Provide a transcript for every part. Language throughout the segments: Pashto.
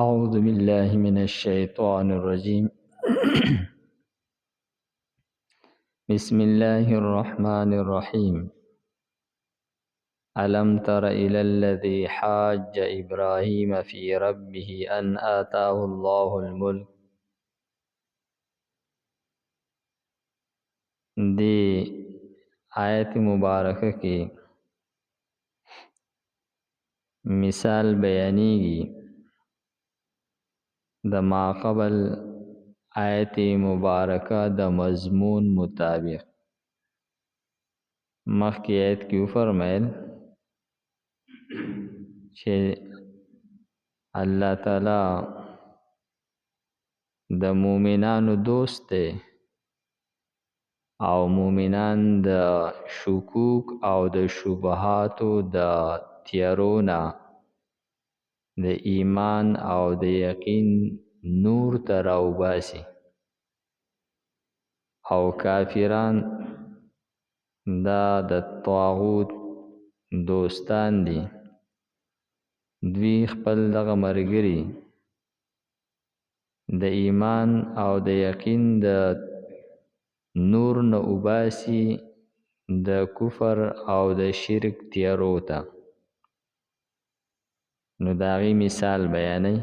أعوذ بالله من الشيطان الرجيم بسم الله الرحمن الرحيم ألم تر إلى الذي حاج إبراهيم في ربه أن آتاه الله الملك دی آیت مبارکه کی مثال بیانیږي د ما قبل آیت مبارکه د مضمون مطابق. مخکی آیت کی فرمایل چې الله تعالی د مومنانو دوست دی او مومنان د شکوک او د شبهاتو د تیارونه د ایمان او د یقین نور ته راوباسي او کافران دا د طاغوت دوستان دي. دوی خپل دغه ملګري د ایمان او د یقین د نور نه وباسي د کفر او د شرک تیارو ته. نو د هغې مثال بیانوي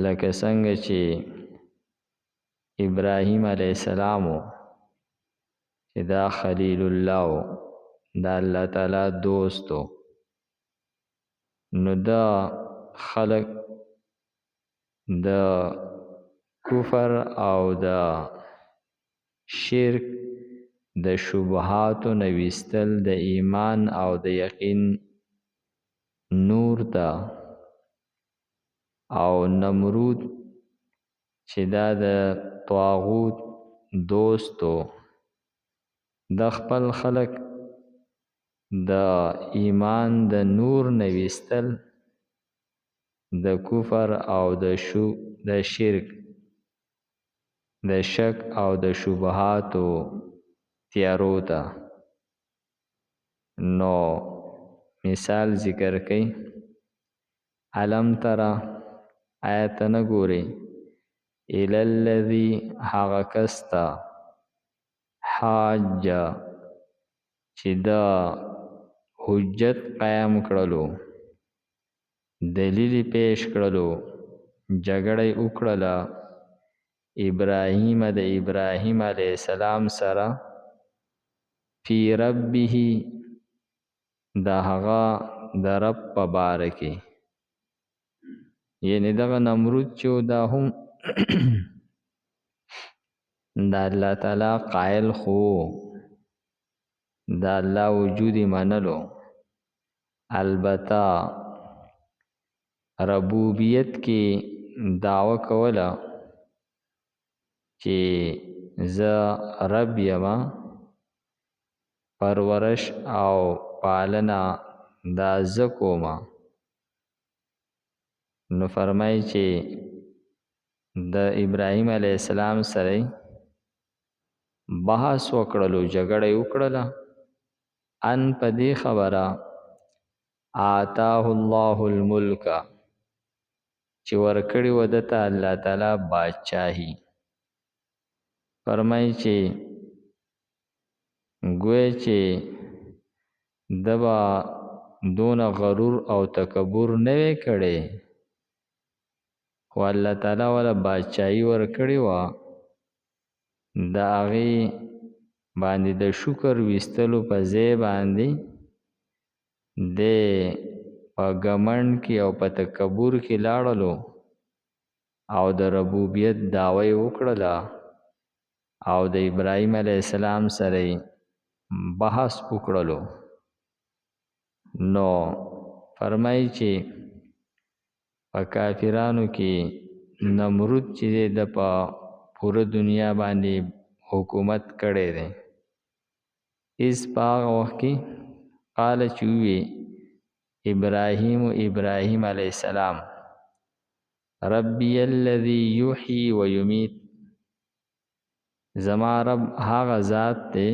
لکه څنګه چې ابراهیم علیه السلام چې دا خلیل الله و، دا الله تعالی دوست و، نو دا خلق د کفر او د شرک د شبهاتو نه ویستل د ایمان او د یقین نور ته، او نمرود چې دا د طاغوت دوست و، د خپل خلق د ایمان د نور نه ویستل د کفر او د شرک د شک او د شبهاتو تیارو ته. نو مثال ذکر کئ علم ترى آیت نه ګوري الی الذی هغه کس ته حاج چې دا حجت قائم کړلو، دلیل پیش کړلو، جګړه وکړله ابراهیم د ابراهیم علیه السلام سره فی ربه د هغه د رب په باره کې. یعنی دغه نمرود چې دا هم د الله تعالی قائل خو د الله وجود منلو، البته ربوبیت کې دعوه کوله چې زه رب یما، پرورش او پالنا دا زه کومه. نو فرمای چې د ابراهیم علیه السلام سره بحث وکړلو، جګړه وکړله، ان په دې خبره آتاه الله الملک چې ورکړی و دته الله تعالی بادشاهي. فرمای چې گویا چې دبا دون غرور او تکبر نه وی کړي، خو الله تعالی ولا بادشاہي ورکړي وا، د هغې باندې د شکر ویستلو په ځای باندې د په ګمنډ کې او په تکبر کې لاړلو او د ربوبیت دعوه یې وکړله او د ابراهیم علیه السلام سره بحث وکړلو. نو فرمایي چې په کافرانو کې نمرود چې د په پوره دنیا باندې حکومت کړی دی. اس په هغه وخت کې قال چې ووی ابراهیم علیه السلام ربی الذی یحیی و یمیت، زما رب هغه ذات دی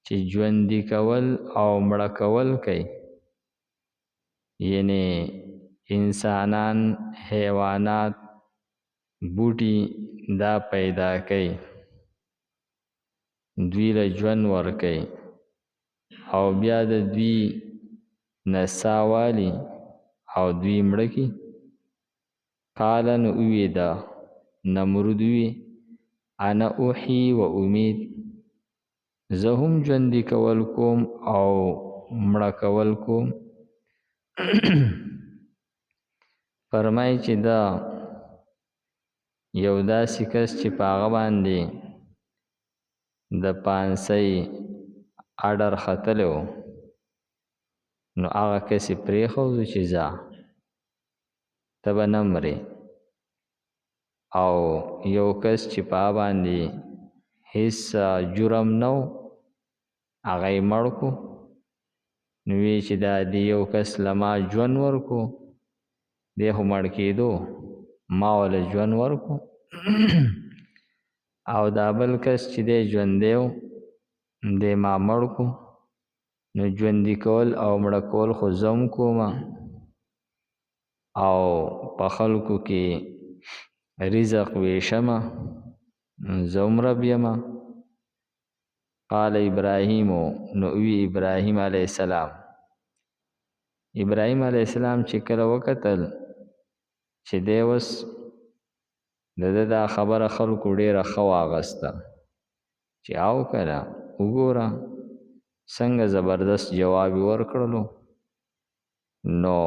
چې ژوندي کول او مړه کول کوي. یعنی انسانان، حیوانات، بوټي دا پیدا کوي، دوی له ژوند ورکوي او بیا د دوی نڅا والي او دوی مړه کي. قال نو اوی دا نمرود وی انا احیی و امید، زه هم ژوندي کول کوم او مړه کول کوم. فرمای چې دا یو داسې کس چې په هغه باندې د پانسۍ اډر ختلی و، نو هغه کس یې پرېښودو چې ځه ته به نه مرې، او یو کس چې په هغه باندې هیڅ جرم نه و هغه یې مړ کو. نو وی چې دا دې یو کس له ما ژوند ورکو، دی خو مړ کېدو، ما وله ژوند ورکو. او دا بل کس چې دی ژوندی و دی ما مړ کو، نو ژوندي کول او مړه کول خو زه هم کومه، او په خلکو کې رزق ویشمه، زه هم رب یمه. قال ابراهیم، نو وی ابراهیم علیه السلام، ابراهیم علیه السلام چې کله وکتل چې دی اوس د ده دا خبره خلکو ډېره ښه واغسته چې او کنه وګوره څنګه زبردست جواب یې ورکړلو. نو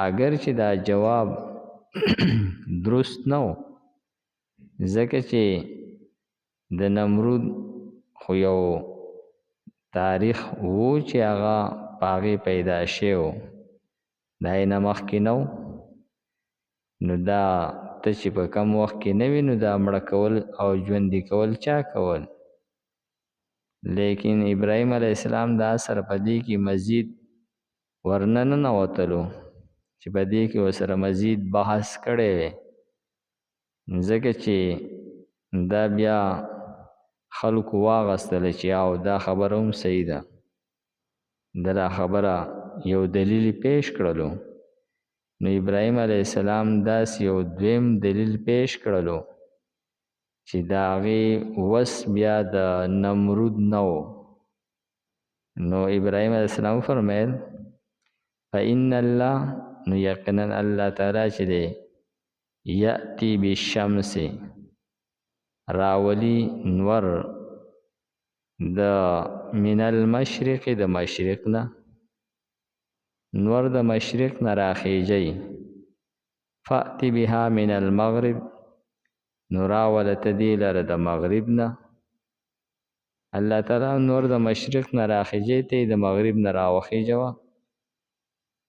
اگر چې دا جواب درست نه و، ځکه چې د نمرود خو یو تاریخ و چې هغه په هغې پیدا شوی و، دا یې نه مخکې نه و. نو دا ته چې په کم وخت کې نه وي، نو دا مړه کول او ژوندي کول چا کول؟ لیکن ابراهیم علیه السلام دا سره په دې کې مزید ورنه ننوتلو چې په دې کې ورسره مزید بحث کړی وی، ځکه چې دا بیا خلکو واغستله چې او دا خبره هم صحیح ده، دا خبره یو دلیل پیش کړلو. نو ابراهیم علیه السلام داسې یو دویم دلیل پیش کړلو چې د هغې وس بیا د نمرود نه و. نو ابراهیم علیه السلام فرمیل فإن الله، نو یقینا الله تعالی چې دی یأتی بالشمس، راولی نور د من المشرق، د مشرق نه، نور د مشرق نه راخیجی، فأتی بها من المغرب، نو راولته دی لره د مغرب نه. الله تعالی نور د مشرق نه راخیجی ته د مغرب نه راوخیجوه.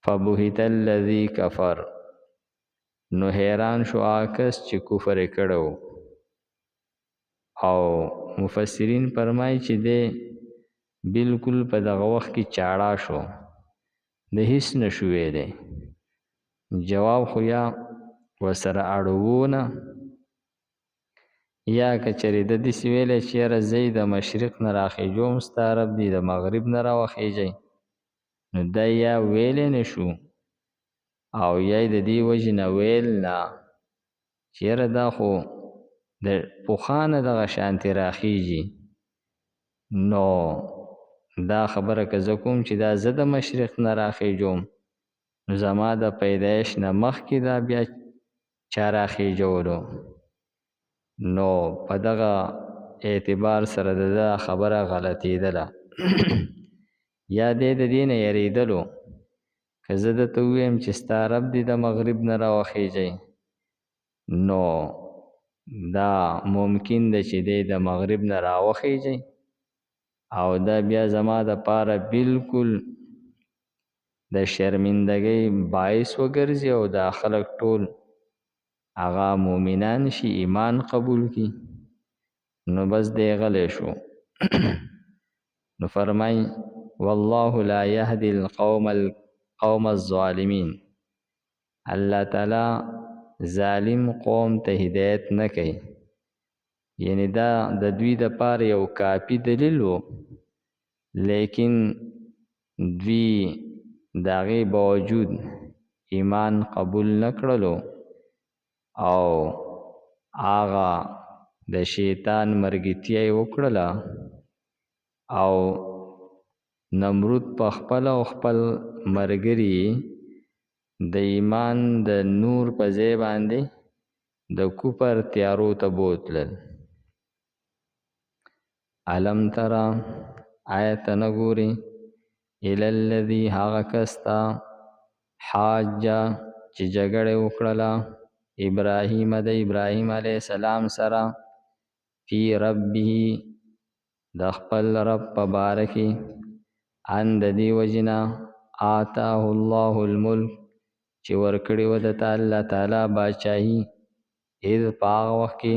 فبهت الذی کفر، نو حیران شو آکس چې کفر کړو. او مفسرین فرمایي چې دی بالکل په دغه وخت کې چاړه شو، د هیڅ نشو ویلی. جواب خو یا ورسره اړوونه، یا که چېرې د داسې ویلی چې یاره زه د مشرق نه راخیجوم ستا رب دی د مغرب نه راوخیجئ، نو دا یا ویلی نشو او یا د دې وجې نه ویل نه چې یاره دا خو د پخوانه دغه شانتې راخیږي. نو دا خبره که زه کوم چې دا زه د مشرق نه راخیجوم، نو زما د پیدایش نه مخکې دا بیا چا راخیجولو؟ نو په دغه اعتبار سره د ده خبره غلطېدله. یا دی د دې نه یریدلو که زه درته ووایم چې ستا رب دې د مغرب نه راوخیجئ، نو دا ممکن ده چې دی د مغرب نه راوخیجئ، او دا بیا زما د پاره بالکل د شرمندګۍ باعث وګرځي او دا خلک ټول هغه مؤمنان شي، ایمان قبول کی. نو بس دی غلی شو. نو فرمای والله لا یهدی القوم الظالمین، الله تعالی ظالم قوم ته هدایت نه کوي. یعنی دا د دوی د پاره یو کافی دلیل و، لیکن دوی د هغې باوجود ایمان قبول نکړلو او آغا د شیطان مرګتیا وکړله او نمرود په خپل او خپل مرګري د ایمان د نور په ځای باندې د کوپر تیارو ته بوتلل. علم ترى آیت نګوري الی الذی هغه کستا حاجه چې جګړه وکړله ابراهیم د ابراهیم علیه السلام سره فی ربه د خپل رب په باره کې ان د دې وجنه آتاه الله الملک چې ورکړی و د الله تعالی باچاهي اذ پاغ وخت کې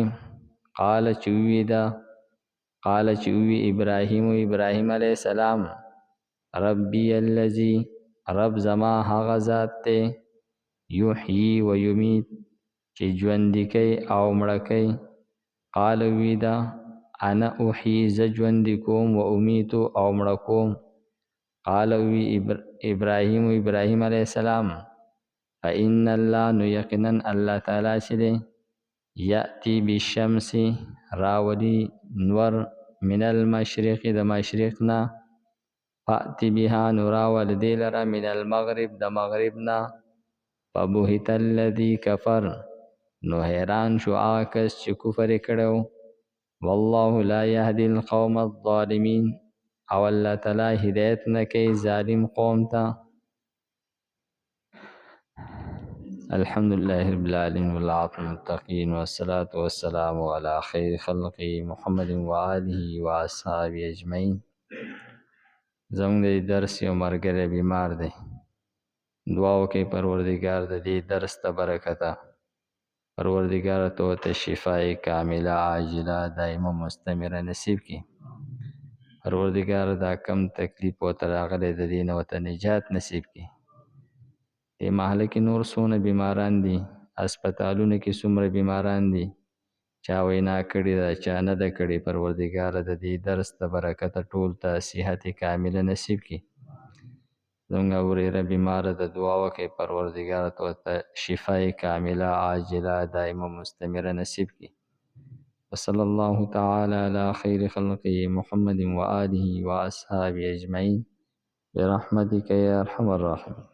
قال چې وی ابراهیم علیه السلام ربی الذی رب زما هغه ذات ته یحیی و یمیت چې ژوند کوي او مړ کوي. قال وی دا انا احیی ز ژوند کوم و امیت او مړ کوم. قال وی ابراهیم علیه السلام فإن الله نو یقینا الله تعالی چې دی یأتی بالشمس راولی نور من المشرق د مشرقنا فأتی بها نراول دی لرا من المغرب د مغربنا فبهت الذی کفر نو حیران شو هغه کس چې کفر کړو. والله لا یهدی القوم الظالمین او الله تعالی هدایت نه کوي ظالم قوم ته. الحمد لله رب العالمين والعاقبة للمتقين والصلاة والسلام على خير خلقه محمد وآله وأصحابه أجمعين. زموږ د درس یو ملګری بیمار دی، دعا وکړئ پروردګار د دې درس ته برکته، پروردګار ته شفای کامله عاجله دائمه مستمره نصیب کړي. پروردګار دا کم تکلیف ورته راغلی د دې نه ورته نجات نصیب کړي. دې محله کې نور څونه بیماران دي، هسپتالونو کې څومره بیماران دي، چا وینا کړې ده چا نه ده کړې. پروردګار د دې درس ته برکته ټول ته صحت کامله نصیب کړي. زموږ وريره بیماره ده، دعا وکړئ پروردګار ته شفای کامله عاجله دائمه مستمره نصیب کړي. وصلى الله تعالى على خير خلقه محمد وآله وأصحابه أجمعين برحمتك يا أرحم الراحمين.